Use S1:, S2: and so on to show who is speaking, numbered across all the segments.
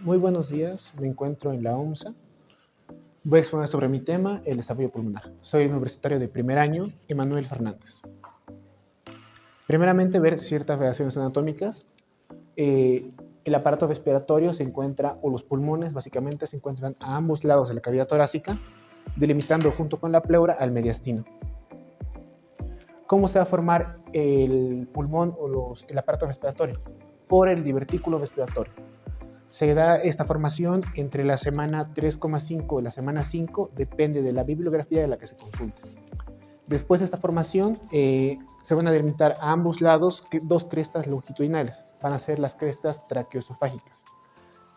S1: Muy buenos días, me encuentro en la OMSA. Voy a exponer sobre mi tema, el desarrollo pulmonar. Soy universitario de primer año, Emanuel Fernández. Primeramente, ver ciertas variaciones anatómicas. El aparato respiratorio se encuentra, o los pulmones básicamente se encuentran a ambos lados de la cavidad torácica, delimitando junto con la pleura al mediastino. ¿Cómo se va a formar el pulmón o el aparato respiratorio? Por el divertículo respiratorio. Se da esta formación entre la semana 3,5 y la semana 5, depende de la bibliografía de la que se consulte. Después de esta formación, se van a delimitar a ambos lados dos crestas longitudinales, van a ser las crestas traqueoesofágicas,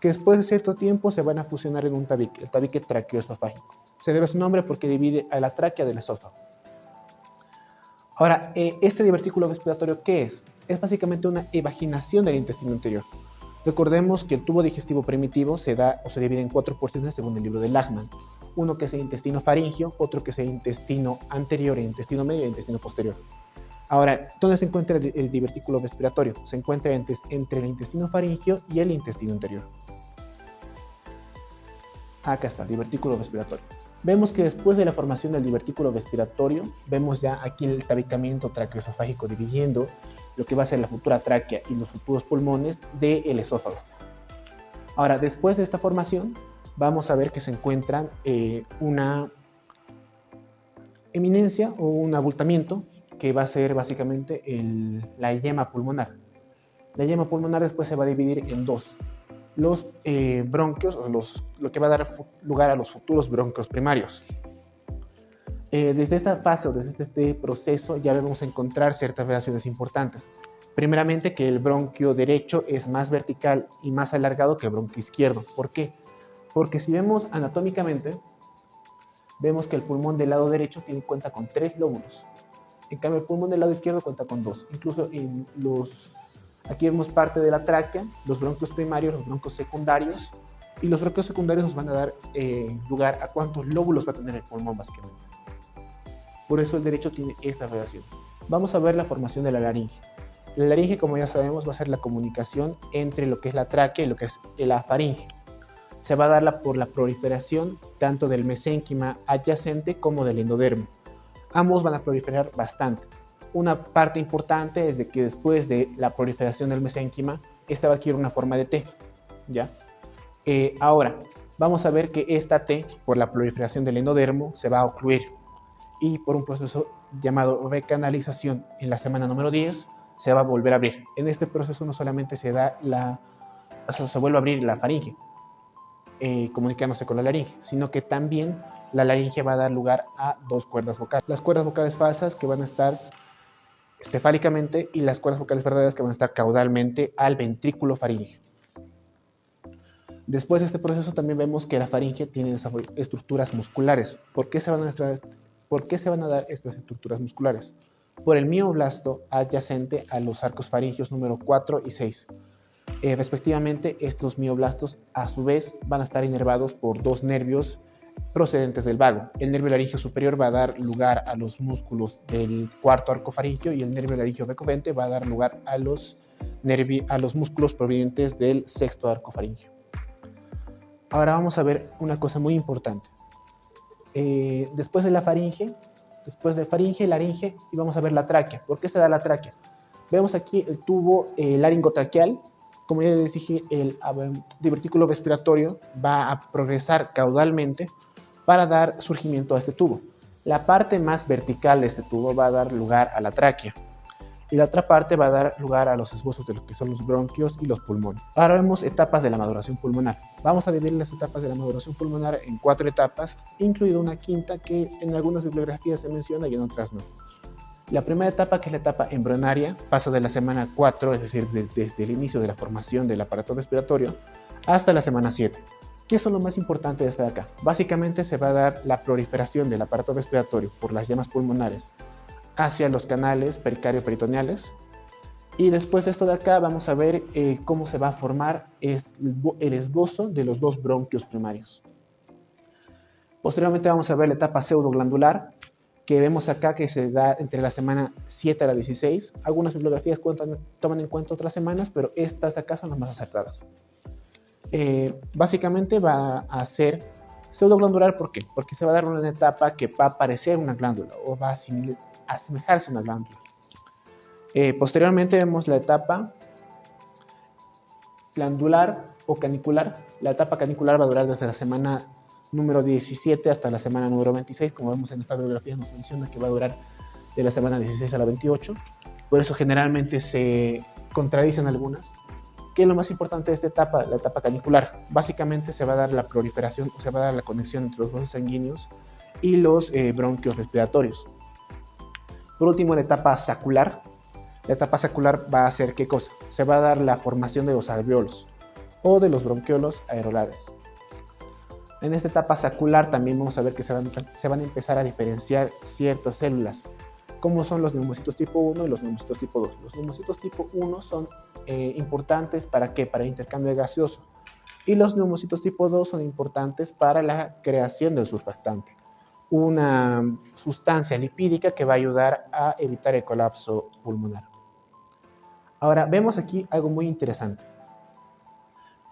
S1: que después de cierto tiempo se van a fusionar en un tabique, el tabique traqueoesofágico. Se debe su nombre porque divide a la tráquea del esófago. Ahora, este divertículo respiratorio, ¿qué es? Es básicamente una evaginación del intestino interior. Recordemos que el tubo digestivo primitivo se da o se divide en 4 porciones según el libro de Lachmann. Uno que es el intestino faríngeo, otro que es el intestino anterior, el intestino medio y el intestino posterior. Ahora, ¿dónde se encuentra el divertículo respiratorio? Se encuentra entre el intestino faríngeo y el intestino interior. Acá está, el divertículo respiratorio. Vemos que después de la formación del divertículo respiratorio, vemos ya aquí el tabicamiento traqueoesofágico dividiendo lo que va a ser la futura tráquea y los futuros pulmones del esófago. Ahora, después de esta formación, vamos a ver que se encuentran una eminencia o un abultamiento que va a ser básicamente la yema pulmonar. La yema pulmonar después se va a dividir en dos. Los bronquios, o lo que va a dar lugar a los futuros bronquios primarios. Desde esta fase o desde este proceso ya vamos a encontrar ciertas variaciones importantes. Primeramente, que el bronquio derecho es más vertical y más alargado que el bronquio izquierdo. ¿Por qué? Porque si vemos anatómicamente, vemos que el pulmón del lado derecho cuenta con 3 lóbulos. En cambio, el pulmón del lado izquierdo cuenta con 2. Incluso aquí vemos parte de la tráquea, los bronquios primarios, los bronquios secundarios, y los bronquios secundarios nos van a dar lugar a cuántos lóbulos va a tener el pulmón básicamente. Por eso el derecho tiene esta relación. Vamos a ver la formación de la laringe. La laringe, como ya sabemos, va a ser la comunicación entre lo que es la tráquea y lo que es la faringe. Se va a dar por la proliferación tanto del mesénquima adyacente como del endodermo. Ambos van a proliferar bastante. Una parte importante es de que después de la proliferación del mesénquima, esta va a adquirir una forma de T, ¿ya? Ahora, vamos a ver que esta T, por la proliferación del endodermo, se va a ocluir y por un proceso llamado recanalización en la semana número 10 se va a volver a abrir. En este proceso no solamente se vuelve a abrir la faringe, comunicándose con la laringe, sino que también la laringe va a dar lugar a dos cuerdas vocales. Las cuerdas vocales falsas que van a estar cefálicamente y las cuerdas vocales verdaderas que van a estar caudalmente al ventrículo faríngeo. Después de este proceso también vemos que la faringe tiene estructuras musculares. ¿Por qué se van a dar estas estructuras musculares? Por el mioblasto adyacente a los arcos faringeos número 4 y 6. Respectivamente, estos mioblastos a su vez van a estar inervados por dos nervios procedentes del vago. El nervio laríngeo superior va a dar lugar a los músculos del cuarto arco faríngeo y el nervio laríngeo decovente va a dar lugar a los músculos provenientes del sexto arco faríngeo. Ahora vamos a ver una cosa muy importante. Después de la faringe, laringe, y vamos a ver la tráquea. ¿Por qué se da la tráquea? Vemos aquí el tubo laringotraqueal. Como ya les dije, el divertículo respiratorio va a progresar caudalmente para dar surgimiento a este tubo. La parte más vertical de este tubo va a dar lugar a la tráquea y la otra parte va a dar lugar a los esbozos de lo que son los bronquios y los pulmones. Ahora vemos etapas de la maduración pulmonar. Vamos a dividir las etapas de la maduración pulmonar en 4 etapas, incluida una quinta que en algunas bibliografías se menciona y en otras no. La primera etapa, que es la etapa embrionaria, pasa de la semana 4, es decir, desde el inicio de la formación del aparato respiratorio, hasta la semana 7. ¿Qué es lo más importante de esta de acá? Básicamente se va a dar la proliferación del aparato respiratorio por las llamas pulmonares hacia los canales pericardio-peritoneales. Y después de esto de acá vamos a ver cómo se va a formar el esbozo de los dos bronquios primarios. Posteriormente vamos a ver la etapa pseudoglandular, que vemos acá que se da entre la semana 7 a la 16. Algunas bibliografías toman en cuenta otras semanas, pero estas de acá son las más acertadas. básicamente va a ser pseudoglandular. ¿Por qué? Porque se va a dar una etapa que va a parecer una glándula o va a asemejarse a una glándula. Posteriormente vemos la etapa glandular o canicular. La etapa canicular va a durar desde la semana número 17 hasta la semana número 26. Como vemos en esta bibliografía nos menciona que va a durar de la semana 16 a la 28. Por eso generalmente se contradicen algunas. ¿Qué es lo más importante de esta etapa? La etapa canicular. Básicamente se va a dar la proliferación, o se va a dar la conexión entre los vasos sanguíneos y los bronquios respiratorios. Por último, la etapa sacular. La etapa sacular va a hacer ¿qué cosa? Se va a dar la formación de los alvéolos o de los bronquiolos aerolares. En esta etapa sacular también vamos a ver que se van a empezar a diferenciar ciertas células, como son los neumocitos tipo 1 y los neumocitos tipo 2. Los neumocitos tipo 1 son importantes ¿para qué? Para el intercambio gaseoso. Y los neumocitos tipo 2 son importantes para la creación del surfactante, una sustancia lipídica que va a ayudar a evitar el colapso pulmonar. Ahora, vemos aquí algo muy interesante.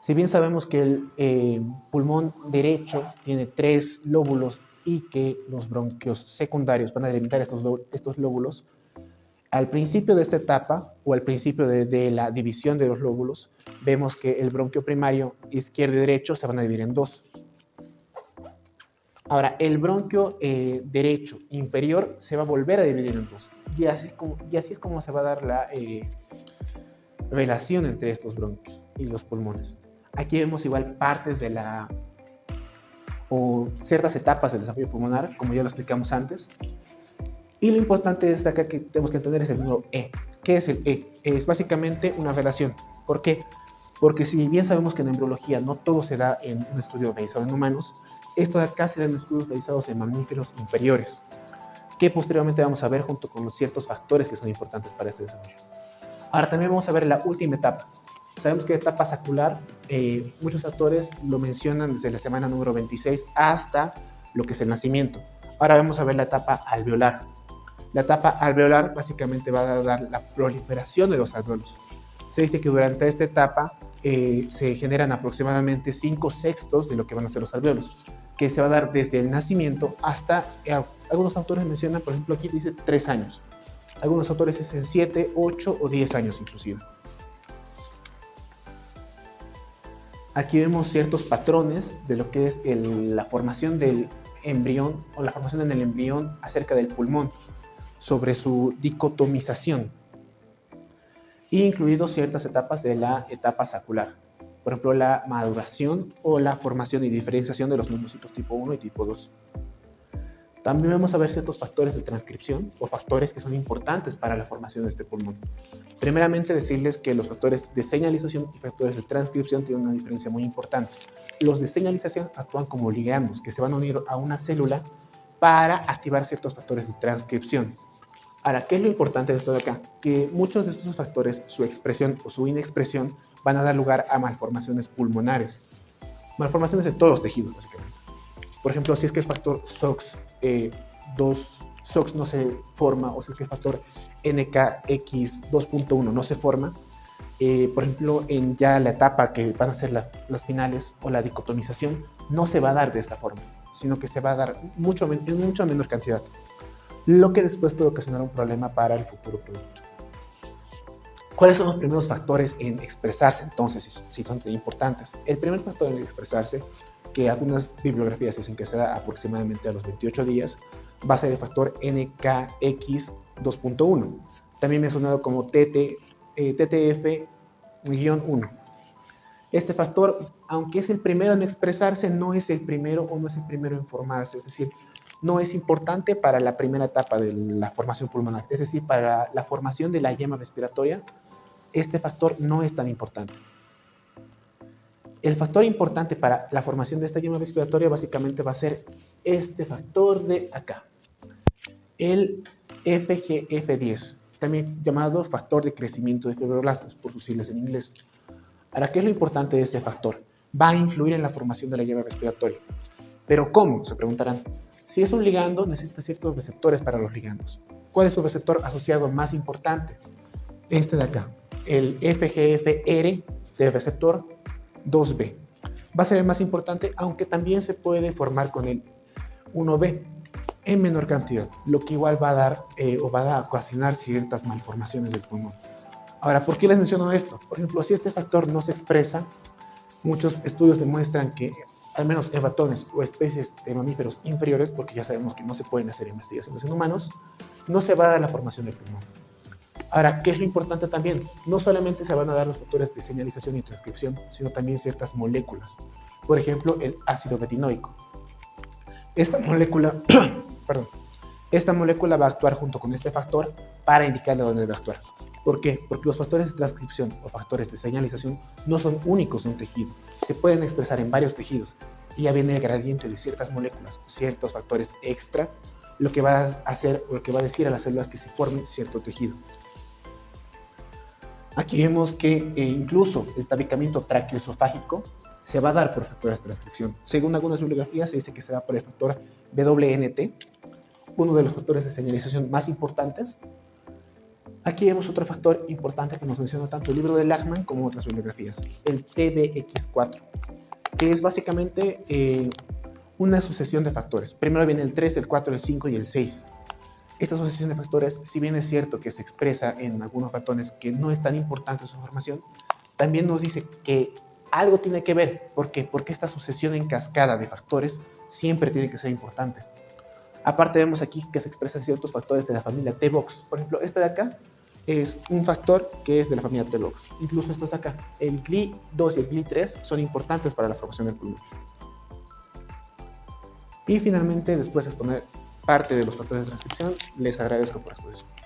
S1: Si bien sabemos que el pulmón derecho tiene 3 lóbulos y que los bronquios secundarios van a delimitar estos lóbulos, al principio de esta etapa o al principio de la división de los lóbulos, vemos que el bronquio primario izquierdo y derecho se van a dividir en 2. Ahora, el bronquio derecho inferior se va a volver a dividir en 2. Y así es como se va a dar la relación entre estos bronquios y los pulmones. Aquí vemos igual partes de o ciertas etapas del desarrollo pulmonar, como ya lo explicamos antes. Y lo importante es acá que tenemos que entender es el número E. ¿Qué es el E? Es básicamente una relación. ¿Por qué? Porque si bien sabemos que en embriología no todo se da en un estudio realizado en humanos, esto de acá se da en estudios realizados en mamíferos inferiores, que posteriormente vamos a ver junto con los ciertos factores que son importantes para este desarrollo. Ahora también vamos a ver la última etapa. Sabemos que la etapa sacular, muchos autores lo mencionan desde la semana número 26 hasta lo que es el nacimiento. Ahora vamos a ver la etapa alveolar. La etapa alveolar básicamente va a dar la proliferación de los alvéolos. Se dice que durante esta etapa se generan aproximadamente 5/6 de lo que van a ser los alvéolos, que se va a dar desde el nacimiento hasta, algunos autores mencionan, por ejemplo aquí dice 3 años. Algunos autores dicen 7, 8 o 10 años inclusive. Aquí vemos ciertos patrones de lo que es la formación del embrión o la formación en el embrión acerca del pulmón, sobre su dicotomización, y incluidos ciertas etapas de la etapa sacular. Por ejemplo, la maduración o la formación y diferenciación de los neumocitos tipo 1 y tipo 2. También vamos a ver ciertos factores de transcripción o factores que son importantes para la formación de este pulmón. Primeramente, decirles que los factores de señalización y factores de transcripción tienen una diferencia muy importante. Los de señalización actúan como ligandos que se van a unir a una célula para activar ciertos factores de transcripción. Ahora, ¿qué es lo importante de esto de acá? Que muchos de estos factores, su expresión o su inexpresión, van a dar lugar a malformaciones pulmonares. Malformaciones de todos los tejidos, básicamente. Por ejemplo, si es que el factor SOX no se forma, o si es que el factor NKX2.1 no se forma, por ejemplo, en ya la etapa que van a ser las finales o la dicotomización, no se va a dar de esta forma, sino que se va a dar en mucho menor cantidad, lo que después puede ocasionar un problema para el futuro producto. ¿Cuáles son los primeros factores en expresarse entonces, si son tan importantes? El primer factor en expresarse, que algunas bibliografías dicen que se da aproximadamente a los 28 días, va a ser el factor NKX2.1, también mencionado como TTF-1. Este factor, aunque es el primero en expresarse, no es el primero en formarse, es decir, no es importante para la primera etapa de la formación pulmonar, es decir, para la formación de la yema respiratoria, este factor no es tan importante. El factor importante para la formación de esta yema respiratoria básicamente va a ser este factor de acá, el FGF10, también llamado factor de crecimiento de fibroblastos, por sus siglas en inglés. Ahora, ¿qué es lo importante de este factor? Va a influir en la formación de la yema respiratoria. ¿Pero cómo? Se preguntarán. Si es un ligando, necesita ciertos receptores para los ligandos. ¿Cuál es su receptor asociado más importante? Este de acá, el FGFR del receptor 2B. va a ser el más importante, aunque también se puede formar con el 1B en menor cantidad, lo que igual va a dar o va a ocasionar ciertas malformaciones del pulmón. Ahora, ¿por qué les menciono esto? Por ejemplo, si este factor no se expresa, muchos estudios demuestran que al menos en ratones o especies de mamíferos inferiores, porque ya sabemos que no se pueden hacer investigaciones en humanos, no se va a dar la formación del pulmón. Ahora, ¿qué es lo importante también? No solamente se van a dar los factores de señalización y transcripción, sino también ciertas moléculas. Por ejemplo, el ácido retinoico. Esta molécula, perdón, esta molécula va a actuar junto con este factor para indicarle dónde debe actuar. ¿Por qué? Porque los factores de transcripción o factores de señalización no son únicos en un tejido, se pueden expresar en varios tejidos y ya viene el gradiente de ciertas moléculas, ciertos factores extra, lo que va a hacer o lo que va a decir a las células que se formen cierto tejido. Aquí vemos que incluso el tabicamiento traqueoesofágico se va a dar por factores de transcripción. Según algunas bibliografías se dice que se da por el factor WNT, uno de los factores de señalización más importantes. Aquí vemos otro factor importante que nos menciona tanto el libro de Lachman como otras bibliografías, el TBX4, que es básicamente una sucesión de factores. Primero viene el 3, el 4, el 5 y el 6. Esta sucesión de factores, si bien es cierto que se expresa en algunos ratones que no es tan importante su formación, también nos dice que algo tiene que ver. ¿Por qué? Porque esta sucesión en cascada de factores siempre tiene que ser importante. Aparte vemos aquí que se expresan ciertos factores de la familia T-Box. Por ejemplo, este de acá es un factor que es de la familia T-Box. Incluso estos de acá, el GLI2 y el GLI3 son importantes para la formación del pulmón. Y finalmente, después de exponer parte de los factores de transcripción, les agradezco por su exposición.